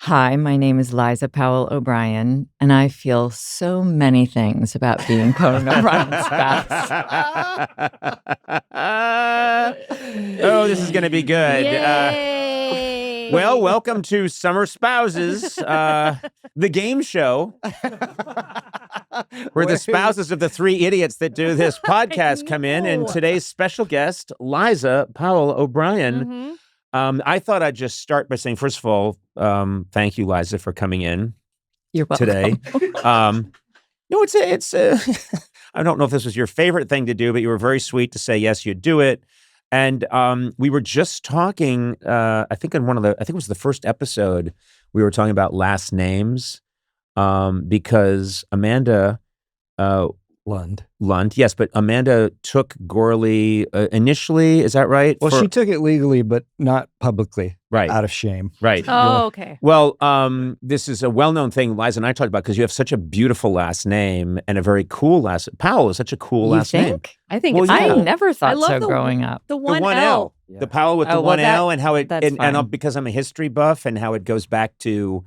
Hi, my name is Liza Powel O'Brien, and I feel so many things about being Conan O'Brien's spouse. Oh, this is going to be good. Yay! Well, welcome to Summer Spouses, the game show, where the spouses of the three idiots that do this podcast come in, and today's special guest, Liza Powel O'Brien. Mm-hmm. I thought I'd just start by saying, first of all, thank you, Liza, for coming in. You're welcome. Today. It's I don't know if this was your favorite thing to do, but you were very sweet to say yes, you'd do it. And we were just talking, I think it was the first episode, we were talking about last names, because Amanda Lund, yes, but Amanda took Gourley initially, is that right? Well, she took it legally, but not publicly, right, out of shame. Right. Oh, okay. Well, this is a well-known thing Liza and I talked about because you have such a beautiful last name and a very cool last name. Powell is such a cool You last think? name. I think Well, it's I cool. never thought I love so the- growing up. The The one one L. L. Yeah. The Powell with Oh, the well, one L and how it, that's fine. and because I'm a history buff and how it goes back to,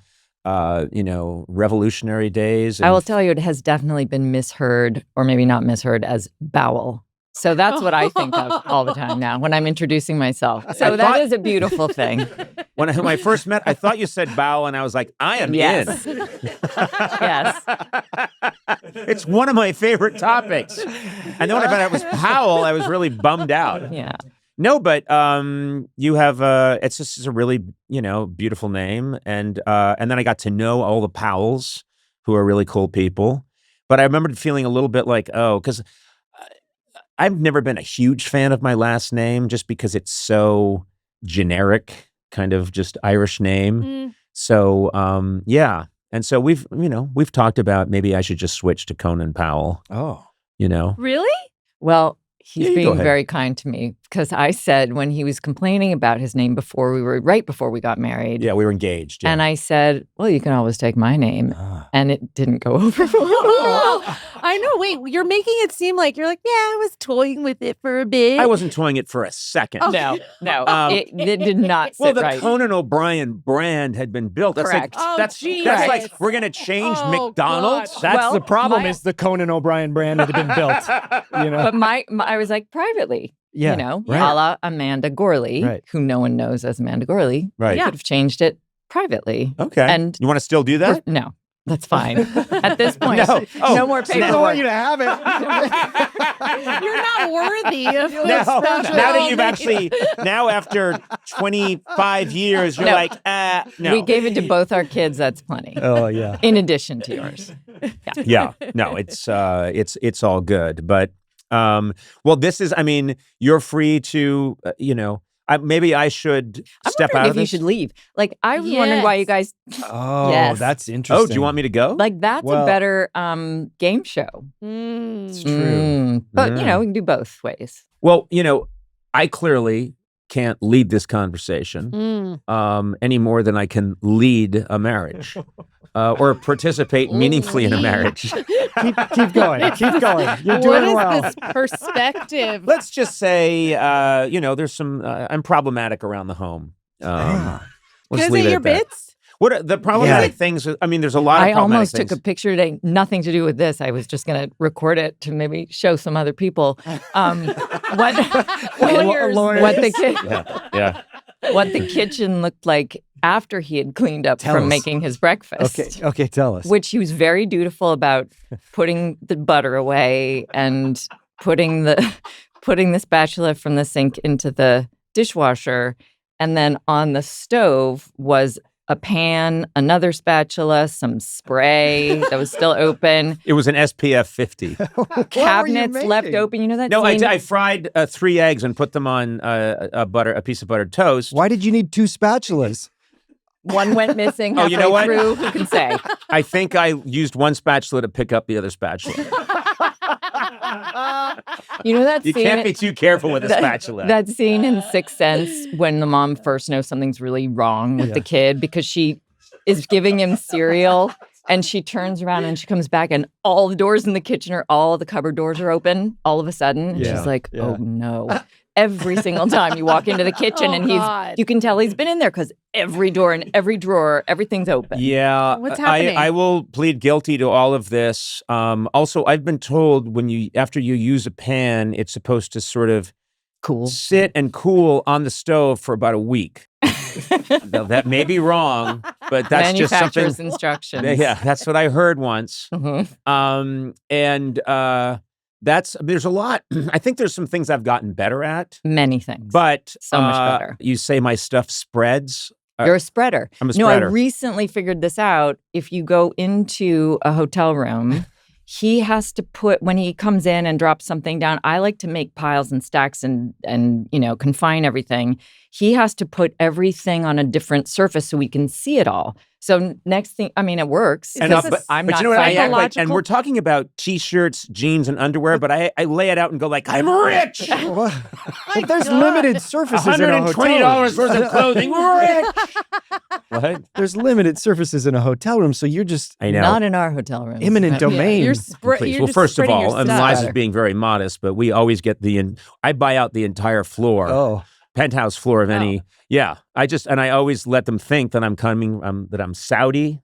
revolutionary days. I will tell you, it has definitely been misheard, or maybe not misheard, as bowel. So that's what I think of all the time now when I'm introducing myself. So that is a beautiful thing. When I first met, I thought you said Bow, and I was like, I am Yes. in. Yes. It's one of my favorite topics. And then when I found out it was Powell, I was really bummed out. Yeah. No, but you have it's a really beautiful name, and then I got to know all the Powells, who are really cool people. But I remember feeling a little bit like, because I've never been a huge fan of my last name, just because it's so generic, kind of just Irish name. Mm. So yeah, and so we've talked about maybe I should just switch to Conan Powell. Oh. Really? Well, Yeah, he's you go being ahead. very kind to me because I said when he was complaining about his name right before we got married. Yeah, we were engaged. Yeah. And I said, well, you can always take my name. Ah. And it didn't go over. Oh, I know. Wait, you're making it seem like you're like, yeah, I was toying with it for a bit. I wasn't toying it for a second. No, it did not sit Well, the right. Conan O'Brien brand had been built. That's Correct. like Oh, that's geez. like we're gonna change Oh, McDonald's. God. That's Well, the problem my- is the Conan O'Brien brand had been built. But I was like, privately, Yeah, a right. la Amanda Gourley, Right. who no one knows as Amanda Gourley. Right. I could have changed it privately. Okay. And you want to still do that? no, that's fine. At this point, No. Oh, no more I don't want paperwork. you to have it. You're not worthy of this Now special that you've name. actually after 25 years, you're No. like, no. We gave it to both our kids. That's plenty. Oh, yeah. In addition to yours. Yeah. No, it's all good. But well, this is. I mean, you're free to. Maybe I should I'm step wondering out if of you this. should leave. Like, I was wondering why you guys, Oh, Yes. that's interesting. Oh, do you want me to go? like, that's Well- a better game show. It's Mm. true. But, Mm. we can do both ways. Well, I clearly can't lead this conversation Mm. any more than I can lead a marriage or participate meaningfully in a marriage. Keep going. Keep going. You're What doing is well. this perspective? Let's just say, there's some. I'm problematic around the home. Let's Because leave of it your at that. bits? What are the problematic things? I mean, there's a lot of I problematic almost things. took a picture today, nothing to do with this. I was just going to record it to maybe show some other people Lawyers. what the Yeah. what the kitchen looked like after he had cleaned up Tell from us. making his breakfast. Okay, tell us. Which he was very dutiful about putting the butter away and putting the spatula from the sink into the dishwasher. And then on the stove was a pan, another spatula, some spray that was still open, It was an SPF 50. What were you cabinets left making? open. You know that No, scene? I fried 3 eggs and put them on a piece of buttered toast. Why did you need 2 spatulas? One went missing Oh, halfway you know what? through. Who can say? I think I used one spatula to pick up the other spatula. You know that You scene? can't be too careful with a spatula. That scene in Sixth Sense when the mom first knows something's really wrong with the kid because she is giving him cereal and she turns around and she comes back and all the doors in the kitchen all the cupboard doors are open all of a sudden. And Yeah, she's like, yeah. oh no. every single time you walk into the kitchen, Oh, and God. you can tell he's been in there because every door and every drawer, everything's open. Yeah. What's happening? I will plead guilty to all of this. Also, I've been told after you use a pan, it's supposed to sort of Cool. sit and cool on the stove for about a week. Now, that may be wrong, but that's just something. Manufacturer's instructions. Yeah, that's what I heard once. Mhm. There's a lot. I think there's some things I've gotten better at, Many things. but So much better. You say my stuff spreads. You're a spreader. I'm a No, I spreader. recently figured this out. If you go into a hotel room, he has to put, when he comes in and drops something down, I like to make piles and stacks and confine everything. He has to put everything on a different surface so we can see it all. So next thing, I mean, it works. And, 'cause but I'm but not you know what? I act like, and psychological. we're talking about T-shirts, jeans, and underwear, but I lay it out and go like, I'm rich. What? But there's limited surfaces in a hotel $120 room. worth of clothing. Rich. What? There's limited surfaces in a hotel room, so you're just I know. Not in our hotel room. imminent domain. You're Please. you're Well, just first of spreading your all, and stuff. Liza's being very modest, but we always get I buy out the entire floor. Oh, Penthouse floor of any. Yeah, I always let them think that I'm coming, that I'm Saudi,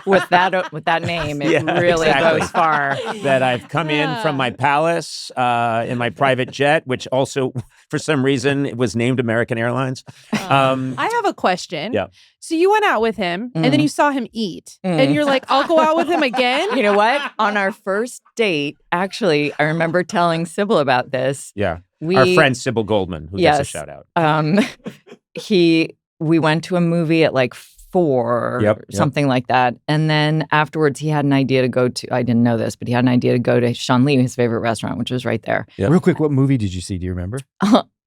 with that name, it Yeah, really exactly. goes far. that I've come in from my palace in my private jet, which also, for some reason, it was named American Airlines. I have a question. Yeah. So you went out with him, and then you saw him eat, and you're like, "I'll go out with him again." You know what? On our first date, actually, I remember telling Sybil about this. Yeah, We, our friend Sybil Goldman, who gets a Yes. shout out. We went to a movie at like 4, Yep. something like that. And then afterwards, he had an idea to go to, I didn't know this, but he had an idea to go to Sean Lee, his favorite restaurant, which was right there. Yep. real quick, what movie did you see? Do you remember?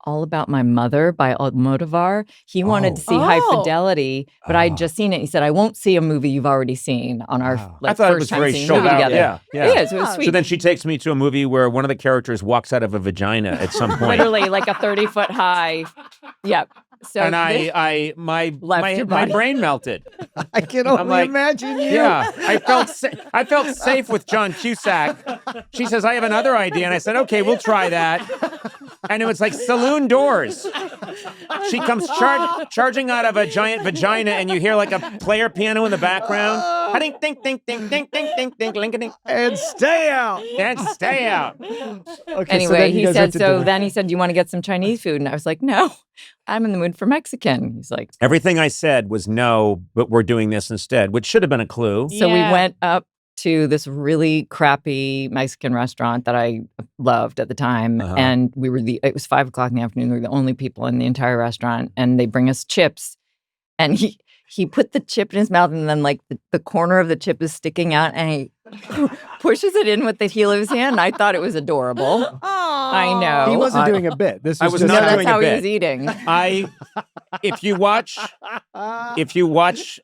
All About My Mother by Almodovar. He wanted to see High Oh. Fidelity, but I'd just seen it. He said, I won't see a movie you've already seen on our Wow. like, I thought it first was time very seeing a sold movie out. together. Yeah. Yeah, so it was sweet. So then she takes me to a movie where one of the characters walks out of a vagina at some point. Literally like a 30-foot high. Yep. So And this- my Left your body. brain melted. I can only like, imagine you. Yeah, I felt safe with John Cusack. She says, I have another idea. And I said, okay, we'll try that. And it was like saloon doors. She comes charging out of a giant vagina, and you hear like a player piano in the background. Ding, ding, ding, ding, ding, ding, ding, ding, ding, ding. And stay out. And stay out. Okay, Anyway, then you he guys said, went to dinner. then he said, do you want to get some Chinese food? And I was like, no, I'm in the mood for Mexican. He's like, Everything I said was no, but we're doing this instead, which should have been a clue. so we Yeah. went up to this really crappy Mexican restaurant that I loved at the time. Uh-huh. And it was 5:00 in the afternoon. We were the only people in the entire restaurant. And they bring us chips. And he put the chip in his mouth, and then like the corner of the chip is sticking out, and he pushes it in with the heel of his hand. And I thought it was adorable. I know. He wasn't doing a bit. This I was was just No, not that's doing a how he bit. was eating. If you watch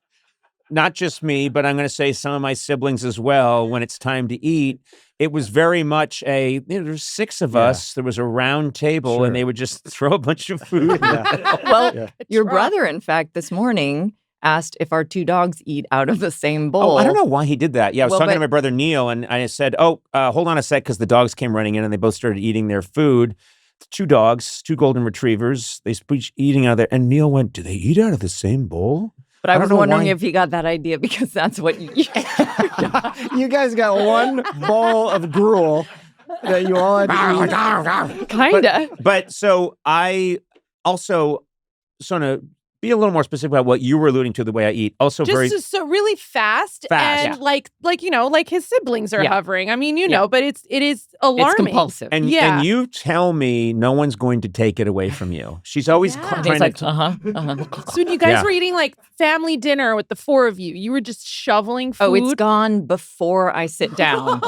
not just me, but I'm going to say some of my siblings as well, when it's time to eat, it was very much there's 6 of us. There was a round table, Sure. and they would just throw a bunch of food. Well, Yeah. your brother, in fact, this morning asked if our 2 dogs eat out of the same bowl. Oh, I don't know why he did that. Yeah, I was Well, talking to but- my brother Neil, and I said, hold on a sec, because the dogs came running in, and they both started eating their food. 2 dogs, 2 golden retrievers, they each eating out of there. And Neil went, do they eat out of the same bowl? But I I don't was know wondering why- if he got that idea because that's what you You guys got one bowl of gruel that you all had to eat. kind of. But so I also, Sona, be a little more specific about what you were alluding to, the way I eat. Also Just very so really fast, Fast. and like his siblings are Yeah. hovering. I mean, Yeah. but it is It's alarming. compulsive. and Yeah. you tell me no one's going to take it away from you. She's always Yeah. cl- And trying he's like, to. So when you guys Yeah. were eating like family dinner with the 4 of you, you were just shoveling food. oh, it's gone before I sit down.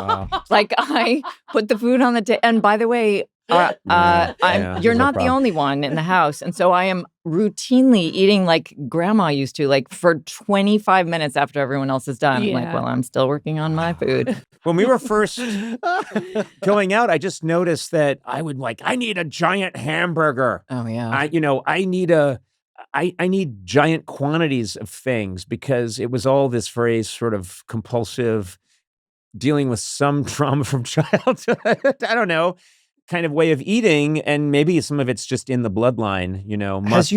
Like I put the food on the table. And by the way, Yeah. you're There's a not the problem. only one in the house. And so I am routinely eating like grandma used to, like for 25 minutes after everyone else is done. I'm like, Yeah. well, I'm still working on my food. When we were first going out, I just noticed that I need a giant hamburger. Oh, yeah. I need giant quantities of things, because it was all this very sort of compulsive, dealing with some trauma from childhood. I don't know. kind of way of eating, and maybe some of it's just in the bloodline,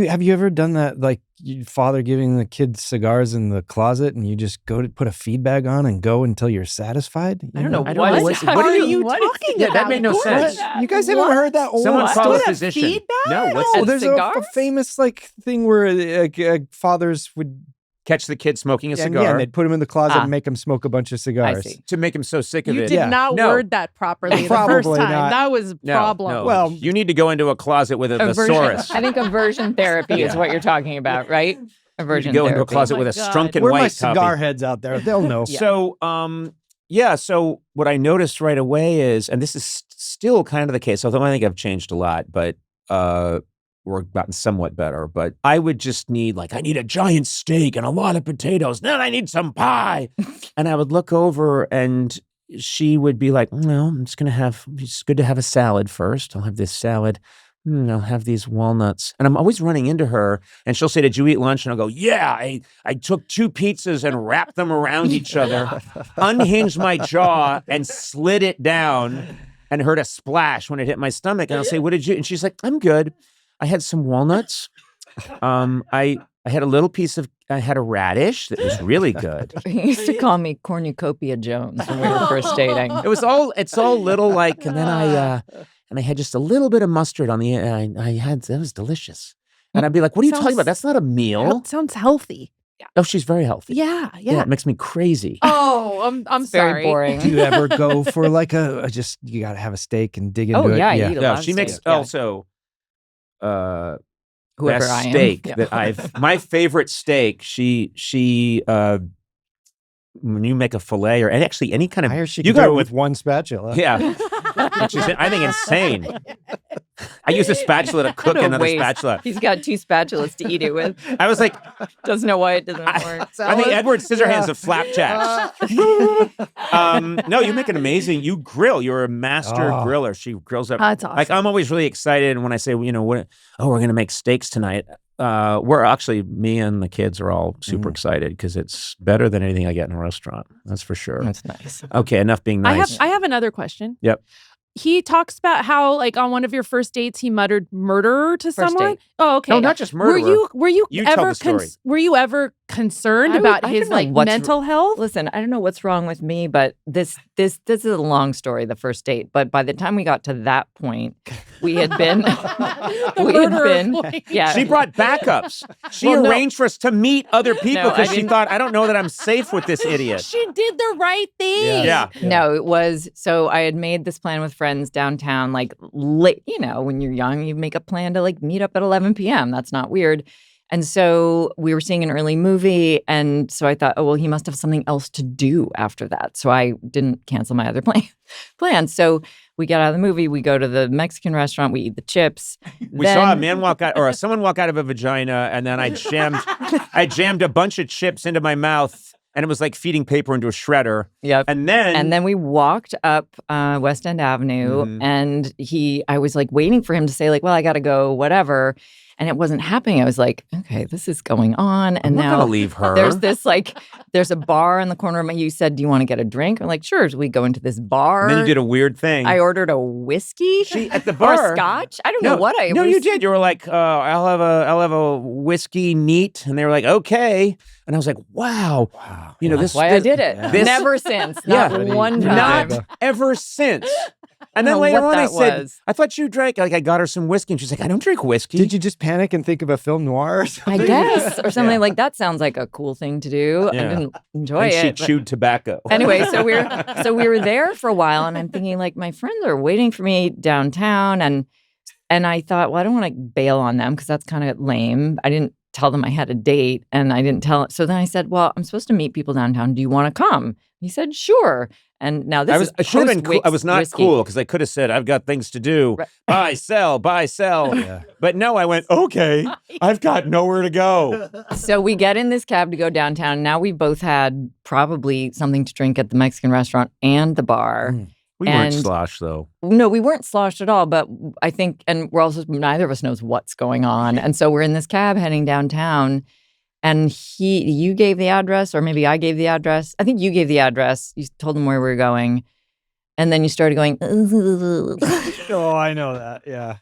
Have you ever done that, like your father giving the kids cigars in the closet and you just go to put a feed bag on and go until you're satisfied? I don't know I don't know what what are are you what talking Yeah, about? that made no sense. You guys haven't heard that old Someone story? call a What, a physician. feedback? No, what's Oh, it? there's a Cigars? famous thing where fathers would Catch the kid smoking a and cigar they'd put him in the closet Ah. and make him smoke a bunch of I cigars. see. to make him so sick of You it. did Yeah. not No. word that properly the Probably first time. not. That was a No, problem. no. Well- you need to go into a closet with a Aversion. thesaurus. I think aversion therapy is what you're talking about, right? You need Aversion to go into a therapy. closet Oh with my a God. strunken We're my white cigar copy. heads out there. They'll know. So, so what I noticed right away is, and this is still kind of the case, although I think I've changed a lot, but we're gotten somewhat better. But I would just need, I need a giant steak and a lot of potatoes. Then I need some pie. And I would look over and she would be like, no, it's good to have a salad first. I'll have this salad. I'll have these walnuts. And I'm always running into her and she'll say, did you eat lunch? And I'll go, yeah, I took 2 pizzas and wrapped them around each other, unhinged my jaw and slid it down and heard a splash when it hit my stomach. And I'll say, what did you? And she's like, I'm good. I had some walnuts. I had a little I had a radish that was really good. He used to call me Cornucopia Jones when we were first dating. It's all little and then I had just a little bit of mustard on the end. That was delicious. And I'd be like, what are you talking about? That's not a meal. Sounds healthy. Oh, she's very healthy. Yeah. It makes me crazy. Oh, I'm It's sorry. very boring. Do you ever go for you got to have a steak and dig into Oh, it? yeah, I eat a No, lot of she makes steak, yeah. also Whoever best I am. steak Yeah. that my favorite steak. She when you make a fillet or actually any kind of I hear she you can do got it with one spatula. yeah, which is I think insane. I use a spatula to cook What a another waste. spatula. He's got 2 spatulas to eat it with. I was like, Doesn't know why it doesn't work. I think Edward Scissorhands of flapjacks. No, you make an amazing. You grill. You're a master Oh. griller. She grills up. That's awesome. Like I'm always really excited when I say, we're going to make steaks tonight. We're actually, me and the kids are all super excited because it's better than anything I get in a restaurant. That's for sure. That's nice. Okay, enough being nice. I have another question. Yep. He talks about how, on one of your first dates, he muttered murderer to First someone. date. Oh, okay. No, not just murderer. Were you You tell ever the story. were you ever concerned I about don't his know what's mental health? Listen, I don't know what's wrong with me, but this is a long story, the first date. But by the time we got to that point, we had been murderer point. yeah. She brought backups. She Well, no. arranged for us to meet other people No, I because she didn't- thought, I don't know that I'm safe with this idiot. She did the right thing. Yeah. No, it was so I had made this plan with friends downtown, late, when you're young, you make a plan to meet up at 11 p.m. That's not weird. And so we were seeing an early movie. And so I thought, oh, well, he must have something else to do after that. So I didn't cancel my other plan. So we get out of the movie, we go to the Mexican restaurant, we eat the chips. We saw a man walk out, or someone walk out of a vagina, and then I jammed a bunch of chips into my mouth, and it was like feeding paper into a shredder. Yep. And then we walked up West End Avenue, Mhm. and I was waiting for him to say well, I got to go, whatever. And it wasn't happening. I was like, okay, this is going on. And I'm not now gonna leave her. there's this there's a bar in the corner of my, you said, do you want to get a drink? I'm like, sure. So we go into this bar. And then you did a weird thing. I ordered a whiskey at the or bar. a scotch. I don't know what I No, was. you did. You were like, I'll have a whiskey neat. And they were like, okay. And I was like, wow. That's this why I did it. this- Never since. Not Yeah. one time. Not ever since. And I then don't know later what on, I that said, was. I thought you drank. I got her some whiskey, and she's like, I don't drink whiskey. Did you just panic and think of a film noir or something? I guess. Or something like that sounds like a cool thing to do. Yeah. I didn't enjoy And she it. but- chewed tobacco. Anyway, so we were there for a while, and I'm thinking my friends are waiting for me downtown, and I thought, well, I don't want to bail on them because that's kind of lame. I didn't tell them I had a date, and I didn't tell. So then I said, well, I'm supposed to meet people downtown. Do you want to come? He said, sure. And now this I should have been cool. I post-Wix was not whiskey. cool because I could have said, I've got things to do. Right. Buy, sell, buy, sell. Yeah. But no, I went, okay, I've got nowhere to go. So we get in this cab to go downtown. Now we've both had probably something to drink at the Mexican restaurant and the bar. We weren't And- slosh, though. No, we weren't sloshed at all, but I think, and we're also, neither of us knows what's going on. And so we're in this cab heading downtown, and you gave the address, or maybe I gave the address. I think you gave the address. You told him where we were going. and then you started going. Oh, I know that. Yeah.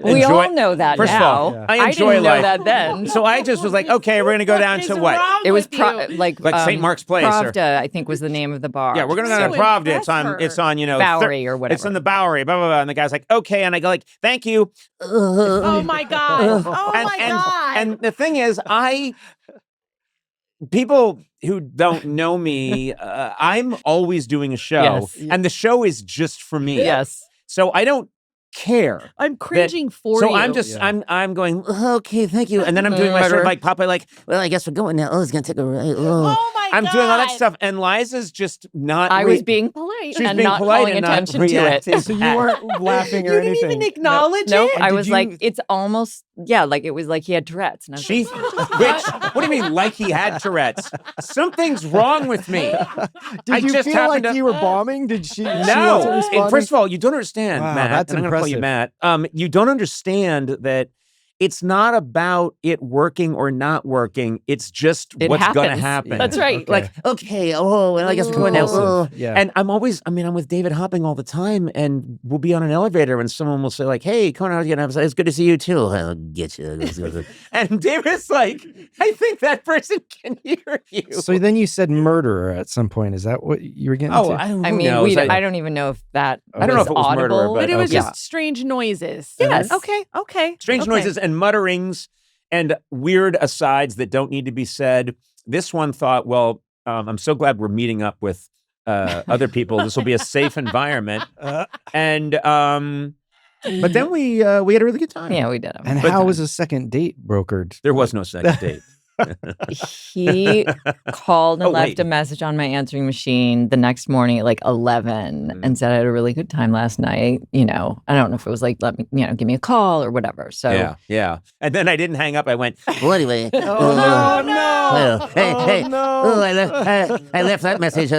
We all know that First now. of all, I enjoy didn't know life. that then. So I just was like, okay, we're gonna go down to what? It was Like St. Mark's Place or- Pravda, I think was the name of the bar. Yeah, we're gonna go So to Pravda. impress It's on Bowery or whatever. It's in the Bowery. Blah blah blah. And the guy's like, okay, and I go like, thank you. Oh my god! Oh and, my and, god! and the thing is, people who don't know me, I'm always doing a show, Yes. and the show is just for me. Yes. So I don't care. I'm cringing for So you. I'm just I'm going, okay, thank you, and then I'm doing my sort of like Popeye, like, well, I guess we're going now. Oh, it's gonna take a ride. Oh my I'm god! doing all that stuff, and Liza's just not. I was being polite She's and being not polite calling and not attention to it. reacting. So you weren't laughing You or didn't anything. even acknowledge Nope. it. I Did was you- like, it's almost like it was like he had Tourette's. And I was She, what do you mean, like he had Tourette's? Something's wrong with me. Did I you just feel like happened to- you were bombing? Did she? No. She And first of all, you don't understand, Wow, Matt. that's and I'm going to call you impressive. Matt. You don't understand that it's not about it working or not working. It's just It what's going to happens. happen. That's right. Okay. Like, okay, well, I guess we're going now. Compulsive, yeah. And I'm with David Hopping all the time, and we'll be on an elevator, and someone will say, like, hey, Conan, how's it going? I was like, it's good to see you, too. I'll get you. And David's like, I think that person can hear you. So then you said murderer at some point. Is that what you were getting Oh, to? I I mean, knows? I don't even know if that. I don't know if it was audible. murderer, But it was okay. just strange noises. Yes. Okay. Strange Okay. noises and mutterings and weird asides that don't need to be said. This one thought, well, I'm so glad we're meeting up with other people. This will be a safe environment. And but then we had a really good time. Yeah, we did. And But- how was a second date brokered? There was no second date. He called and Oh, left wait. a message on my answering machine the next morning at like 11 and said I had a really good time last night. You know, I don't know if it was like, let me, give me a call or whatever. So Yeah. And then I didn't hang up. I went, well, anyway. Oh, no. Well, hey, no. Oh, I left that message.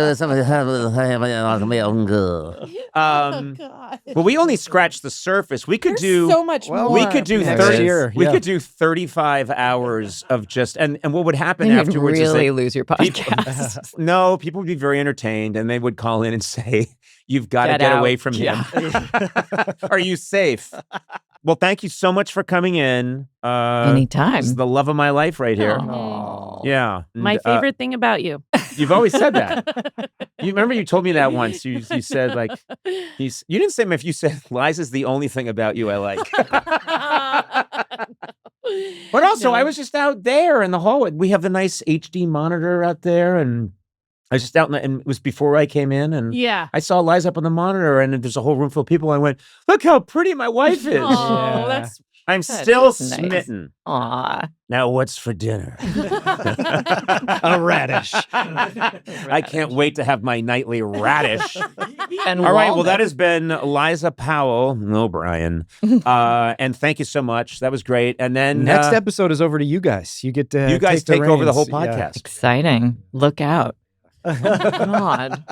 God. Well, we only scratched the surface. We could There's do so much Well, more. we could do Next 30 year, We yeah. could do 35 hours of just and what would happen you'd afterwards is really that lose your people- podcast. no, people would be very entertained and they would call in and say, "You've got to Get get out." away from him. Are you safe?" Well, thank you so much for coming in. Anytime. This is the love of my life right here. Aw. Yeah. My And, favorite thing about you. You've always said that. You remember you told me that once. You said like you didn't say if you said Liza's the only thing about you I like. But also, I was just out there in the hallway. We have the nice HD monitor out there, and I was just out, and it was before I came in, and Yeah. I saw Liza up on the monitor, and there's a whole room full of people. I went, "Look how pretty my wife is." Oh, Yeah. that's I'm That still is nice. smitten. Aw. Now, what's for dinner? A radish. I can't wait to have my nightly radish. And All right. Well, walnut. that has been Liza Powel O'Brien. And thank you so much. That was great. And then Next episode is over to you guys. You get to you guys take take over the whole reins. Yeah. podcast. Exciting. Look out. God.